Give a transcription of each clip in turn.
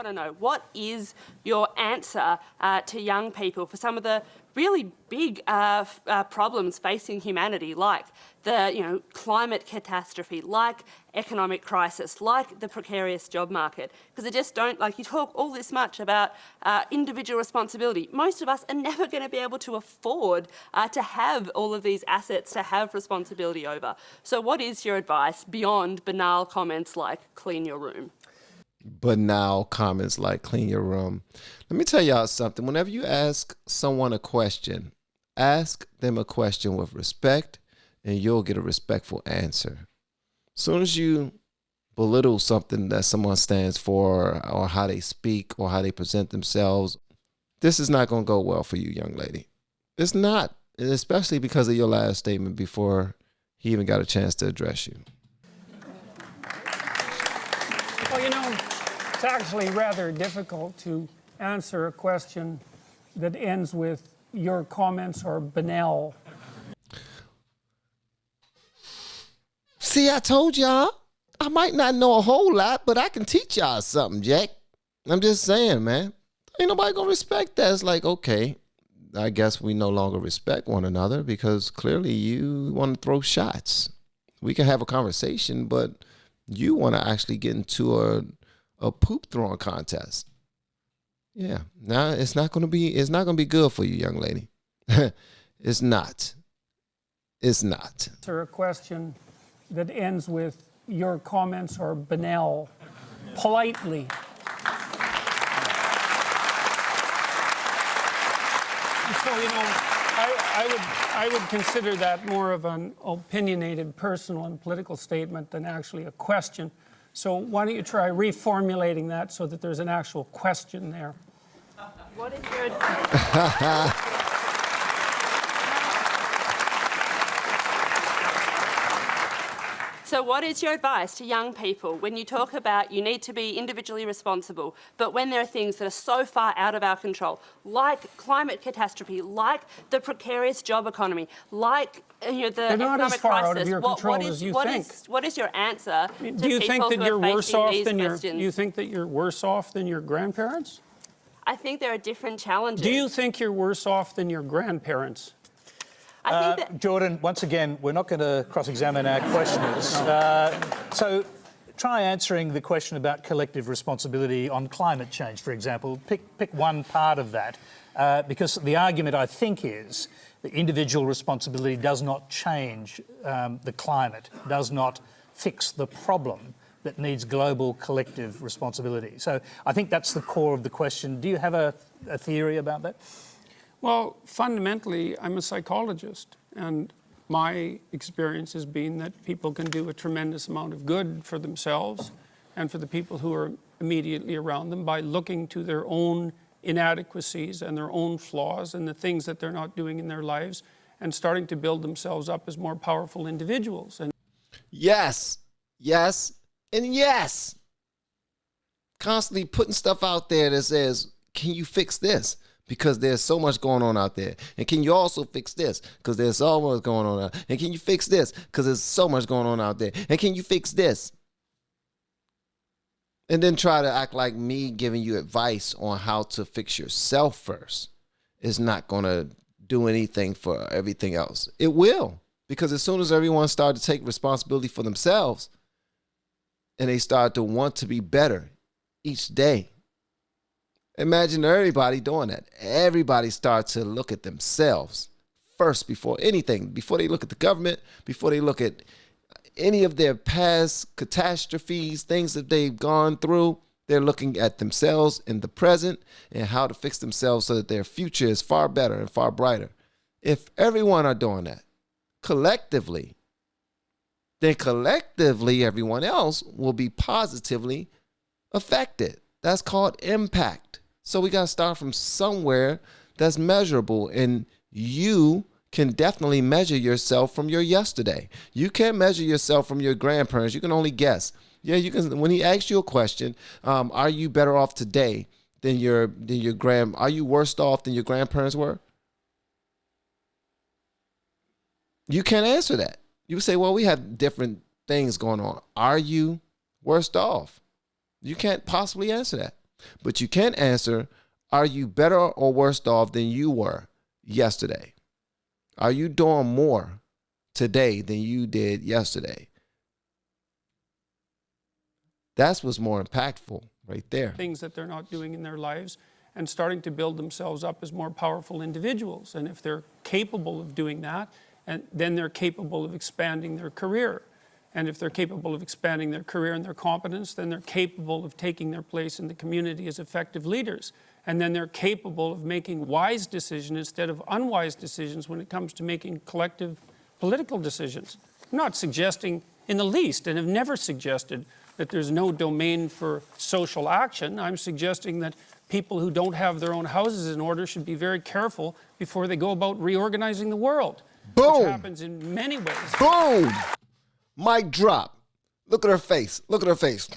want to know, what is your answer to young people for some of the really big problems facing humanity, like the climate catastrophe, like economic crisis, like the precarious job market? Because they just don't, you talk all this much about individual responsibility. Most of us are never going to be able to afford to have all of these assets to have responsibility over. So what is your advice beyond banal comments like clean your room? Banal comments like clean your room. Let me tell y'all something. Whenever you ask someone a question, ask them a question with respect and you'll get a respectful answer. As soon as you belittle something that someone stands for or how they speak or how they present themselves, this is not going to go well for you, young lady. It's not, especially because of your last statement before he even got a chance to address you. Well, it's actually rather difficult to answer a question that ends with your comments are banal. See, I told y'all, I might not know a whole lot, but I can teach y'all something, Jack. I'm just saying, man. Ain't nobody gonna respect that. It's like, okay, I guess we no longer respect one another because clearly you want to throw shots. We can have a conversation, but you want to actually get into a poop throwing contest. Yeah. Now it's not gonna be good for you, young lady. It's not. It's not. Answer a question that ends with your comments are banal, politely. So, I would consider that more of an opinionated personal and political statement than actually a question. So why don't you try reformulating that so that there's an actual question there? What is your... So what is your advice to young people when you talk about you need to be individually responsible, but when there are things that are so far out of our control, like climate catastrophe, like the precarious job economy, like the They're not economic as far crisis? out of your control as you think. What is your answer to Do you think people that who you're are worse facing off these than questions? you think that you're worse off than your grandparents? I think there are different challenges. Do you think you're worse off than your grandparents? I think that... Jordan, once again, we're not going to cross-examine our questioners. So try answering the question about collective responsibility on climate change, for example. Pick one part of that, because the argument, I think, is that individual responsibility does not change the climate, does not fix the problem that needs global collective responsibility. So I think that's the core of the question. Do you have a theory about that? Well, fundamentally, I'm a psychologist, and my experience has been that people can do a tremendous amount of good for themselves and for the people who are immediately around them by looking to their own inadequacies and their own flaws and the things that they're not doing in their lives and starting to build themselves up as more powerful individuals. And yes, and yes. Constantly putting stuff out there that says, can you fix this? Because there's so much going on out there. And can you also fix this? Because there's so much going on out there. And can you fix this? Because there's so much going on out there. And can you fix this? And then try to act like me giving you advice on how to fix yourself first is not going to do anything for everything else. It will. Because as soon as everyone started to take responsibility for themselves and they start to want to be better each day, imagine everybody doing that. Everybody starts to look at themselves first before anything, before they look at the government, before they look at any of their past catastrophes, things that they've gone through. They're looking at themselves in the present and how to fix themselves so that their future is far better and far brighter. If everyone are doing that collectively, then collectively everyone else will be positively affected. That's called impact. So we got to start from somewhere that's measurable, and you can definitely measure yourself from your yesterday. You can't measure yourself from your grandparents. You can only guess. Yeah, you can. When he asks you a question, are you better off today than your are you worse off than your grandparents were? You can't answer that. You say, well, we have different things going on. Are you worse off? You can't possibly answer that. But you can answer, are you better or worse off than you were yesterday? Are you doing more today than you did yesterday? That's what's more impactful right there. Things that they're not doing in their lives and starting to build themselves up as more powerful individuals. And if they're capable of doing that, and then they're capable of expanding their career. And if they're capable of expanding their career and their competence, then they're capable of taking their place in the community as effective leaders. And then they're capable of making wise decisions instead of unwise decisions when it comes to making collective political decisions. I'm not suggesting in the least, and have never suggested, that there's no domain for social action. I'm suggesting that people who don't have their own houses in order should be very careful before they go about reorganizing the world. Boom. Which happens in many ways. Boom! Mic drop. Look at her face. Look at her face.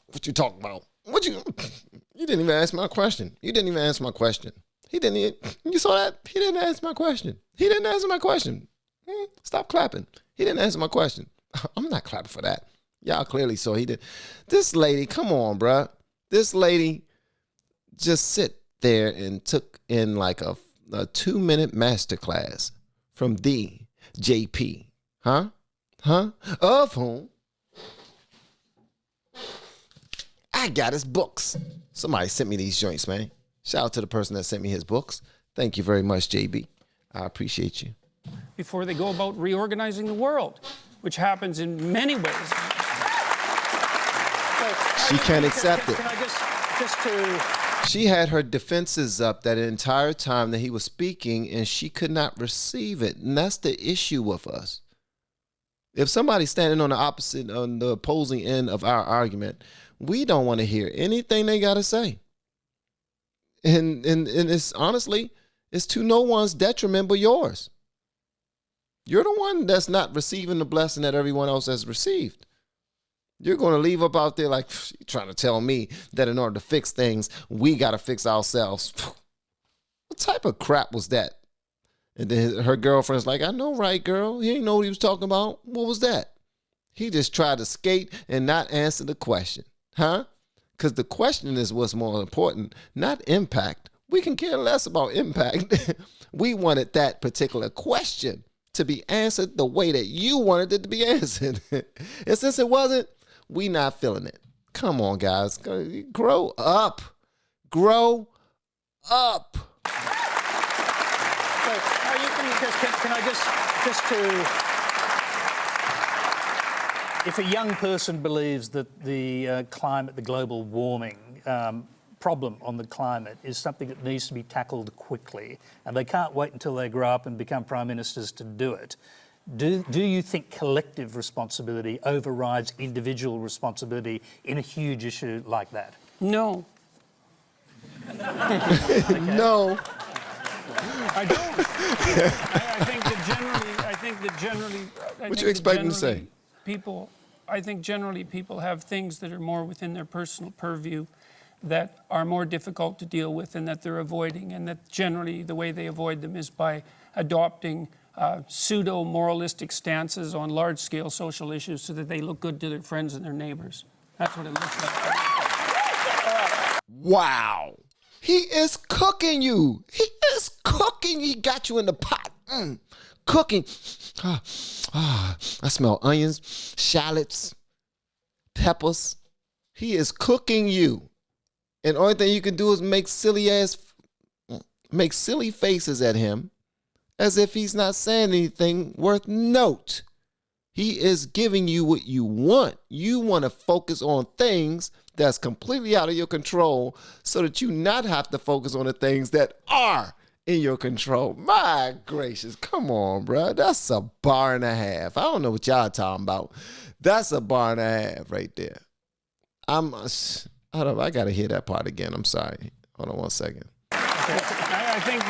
What you talking about? You didn't even ask my question. You didn't even answer my question. You saw that? He didn't answer my question. He didn't answer my question. Stop clapping. He didn't answer my question. I'm not clapping for that. Y'all clearly saw he did. This lady, come on, bruh. This lady just sit there and took in like a 2-minute masterclass from the JP. Huh? Of whom I got his books. Somebody sent me these joints, man. Shout out to the person that sent me his books. Thank you very much, JB. I appreciate you. Before they go about reorganizing the world, which happens in many ways. She can't accept it. Can I just to... She had her defenses up that entire time that he was speaking, and she could not receive it. And that's the issue with us. If somebody's standing on the opposing end of our argument, we don't want to hear anything they got to say. And it's honestly, it's to no one's detriment but yours. You're the one that's not receiving the blessing that everyone else has received. You're going to leave up out there like, you're trying to tell me that in order to fix things, we got to fix ourselves. What type of crap was that? And then her girlfriend's like, I know, right, girl? He didn't know what he was talking about. What was that? He just tried to skate and not answer the question. Huh? Because the question is what's more important, not impact. We can care less about impact. We wanted that particular question to be answered the way that you wanted it to be answered. And since it wasn't, we not feeling it. Come on, guys. Grow up. Grow up. So, can I just to... If a young person believes that the climate, the global warming problem on the climate is something that needs to be tackled quickly, and they can't wait until they grow up and become prime ministers to do it, do you think collective responsibility overrides individual responsibility in a huge issue like that? No. No. I don't. I think that generally. What you expecting to say? I think generally people have things that are more within their personal purview that are more difficult to deal with and that they're avoiding, and that generally the way they avoid them is by adopting pseudo-moralistic stances on large-scale social issues so that they look good to their friends and their neighbors. That's what it looks like. Wow. He is cooking you. He is cooking. He got you in the pot. Cooking. I smell onions, shallots, peppers. He is cooking you. And the only thing you can do is make silly faces at him as if he's not saying anything worth note. He is giving you what you want. You want to focus on things that's completely out of your control so that you not have to focus on the things that are in your control. My gracious, come on, bro. That's a bar and a half. I don't know what y'all talking about. That's a bar and a half right there. I got to hear that part again. I'm sorry. Hold on one second. I think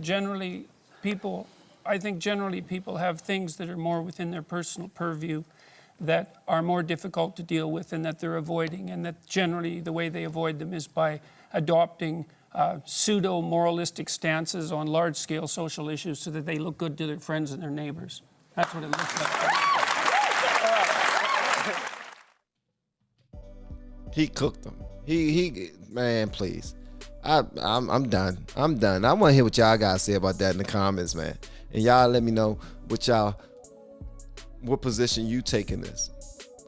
generally people have things that are more within their personal purview that are more difficult to deal with and that they're avoiding, and that generally the way they avoid them is by adopting pseudo-moralistic stances on large-scale social issues so that they look good to their friends and their neighbors. That's what it looks like. He cooked them. He man, please. I'm done. I'm done. I want to hear what y'all guys say about that in the comments, man. And y'all let me know what position you take in this.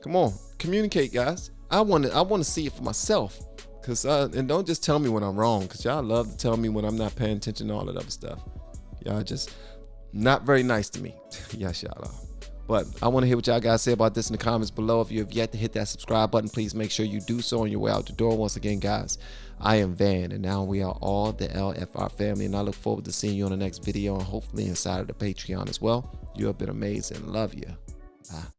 Come on, communicate, guys. I want to see it for myself. And don't just tell me when I'm wrong, because y'all love to tell me when I'm not paying attention to all that other stuff. Y'all just not very nice to me. Yes, y'all are. But I want to hear what y'all guys say about this in the comments below. If you have yet to hit that subscribe button, please make sure you do so on your way out the door. Once again, guys, I am Van, and now we are all the LFR family, and I look forward to seeing you on the next video and hopefully inside of the Patreon as well. You have been amazing. Love you. Bye.